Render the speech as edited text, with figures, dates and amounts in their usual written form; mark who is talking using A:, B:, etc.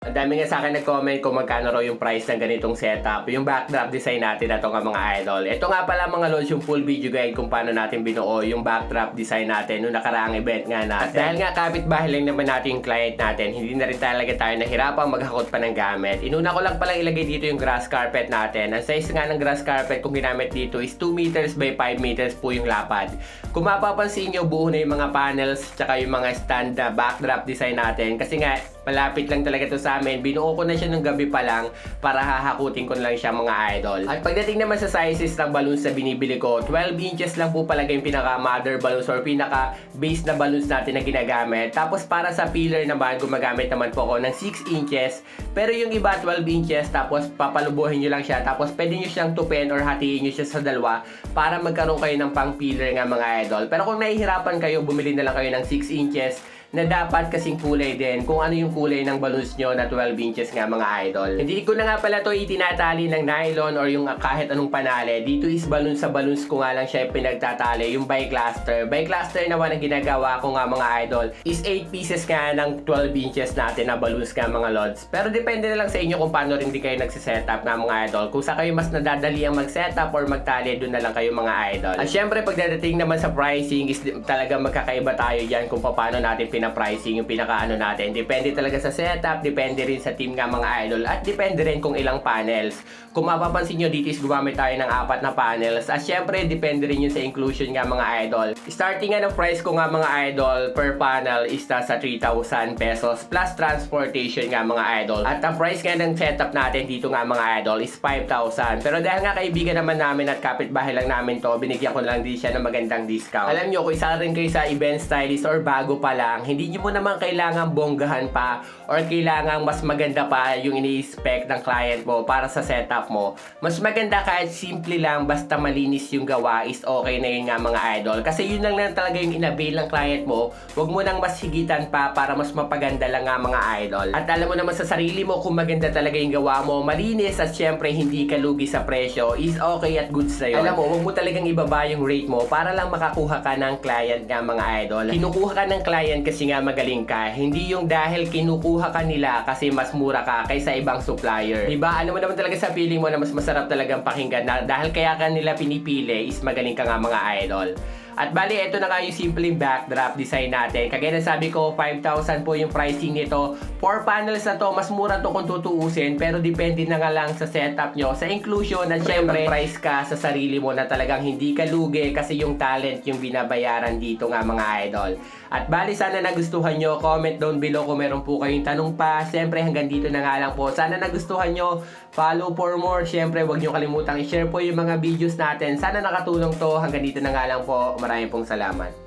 A: Ang dami nga sa akin nag-comment kung magkano raw yung price ng ganitong setup, yung backdrop design natin na ito nga mga idol. Ito nga pala mga lods yung full video guide kung paano natin binuo yung backdrop design natin noong nakaraang event nga natin. At dahil nga kapitbahay lang naman natin yung client natin, hindi na rin talaga tayo nahirapang maghakot pa ng gamit. Inuna ko lang palang ilagay dito yung grass carpet natin. Ang size nga ng grass carpet kung ginamit dito is 2 meters by 5 meters po yung lapad. Kung mapapansin nyo, buo na yung mga panels tsaka yung mga stand na backdrop design natin kasi nga malapit lang talaga to sa amin. Binuo ko na siya nung gabi pa lang para hahakutin ko na lang siya mga idol. At pagdating naman sa sizes ng balloons na binibili ko, 12 inches lang po pala yung pinaka mother balloons or pinaka base na balloons natin na ginagamit. Tapos para sa pillar naman, gumagamit naman po ako ng 6 inches. Pero yung iba 12 inches, tapos papalubuhin nyo lang siya. Tapos pwede nyo siyang tupin or hatiin nyo siya sa dalawa para magkaroon kayo ng pang pillar nga mga idol. Pero kung nahihirapan kayo, bumili na lang kayo ng 6 inches na dapat kasing kulay din kung ano yung kulay ng balloons nyo na 12 inches nga mga idol. Hindi ko na nga pala to itinatali ng nylon or yung kahit anong panali. Dito is balloons sa balloons ko nga lang siya pinagtatali, yung bi-cluster. Bi-cluster naman ang ginagawa ko nga mga idol is 8 pieces nga ng 12 inches natin na balloons nga mga lods. Pero depende na lang sa inyo kung paano rin di kayo nagsisetup nga mga idol. Kung sa kayo mas nadadali ang mag-setup or magtali, doon na lang kayo mga idol. At syempre pagdating naman sa pricing is talaga magkakaiba tayo dyan kung paano natin pricing yung pinakaano natin. Depende talaga sa setup, depende rin sa team nga mga idol, at depende rin kung ilang panels. Kung mapapansin nyo, dito is gumamit tayo ng 4 na panels. At syempre, depende rin yun sa inclusion nga mga idol. Starting nga ng price ko nga mga idol per panel is sa 3,000 pesos plus transportation nga mga idol. At ang price nga ng setup natin dito nga mga idol is 5,000. Pero dahil nga kaibigan naman namin at kapitbahay lang namin to, binigyan ko lang din siya ng magandang discount. Alam nyo, kung isa rin kayo sa event stylist or bago pa lang, hindi nyo mo naman kailangan bonggahan pa or kailangan mas maganda pa yung ini-expect ng client mo para sa setup mo. Mas maganda kahit simple lang, basta malinis yung gawa is okay na yun nga mga idol. Kasi yun lang talaga yung inavail ng client mo. Huwag mo nang mas higitan pa para mas mapaganda lang nga mga idol. At alam mo naman sa sarili mo kung maganda talaga yung gawa mo, malinis at syempre hindi ka lugi sa presyo, is okay at good sa'yo. Alam mo, huwag mo talagang ibaba yung rate mo para lang makakuha ka ng client nga mga idol. Kinukuha ka ng client kasi nga magaling ka, hindi yung dahil kinukuha ka nila kasi mas mura ka kaysa ibang supplier. Diba? Ano mo naman talaga sa feeling mo na mas masarap talagang pakinggan na dahil kaya ka nila pinipili is magaling ka nga mga idol. At bali, ito na nga yung simpleng backdrop design natin. Kagaya na sabi ko, 5,000 po yung pricing nito. 4 panels na to, mas mura to kung tutuusin. Pero depende na nga lang sa setup nyo, sa inclusion, at syempre, price ka sa sarili mo na talagang hindi ka lugi kasi yung talent yung binabayaran dito nga mga idol. At bali, sana nagustuhan nyo. Comment down below kung meron po kayong tanong pa. Syempre, hanggang dito na nga lang po. Sana nagustuhan nyo. Follow for more. Syempre, huwag nyo kalimutang i-share po yung mga videos natin. Sana nakatulong to. Hanggang dito na nga lang po. Maraming pong salamat.